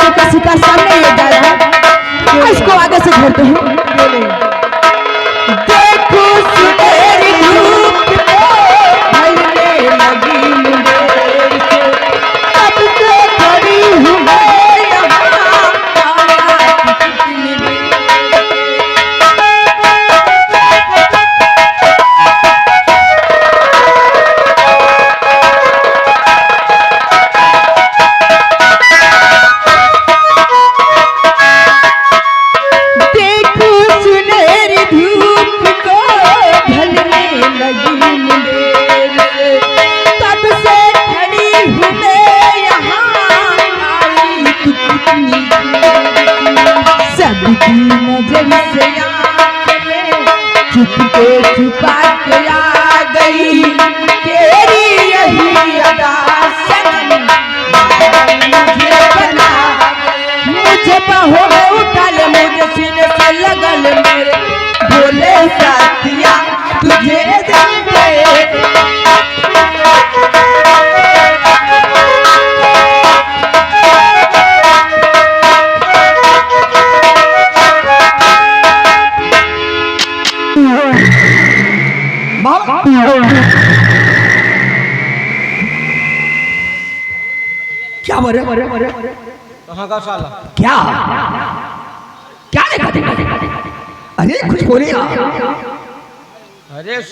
कहाँ का साला? क्या क्या देखा? अरे कुछ बोले। अरे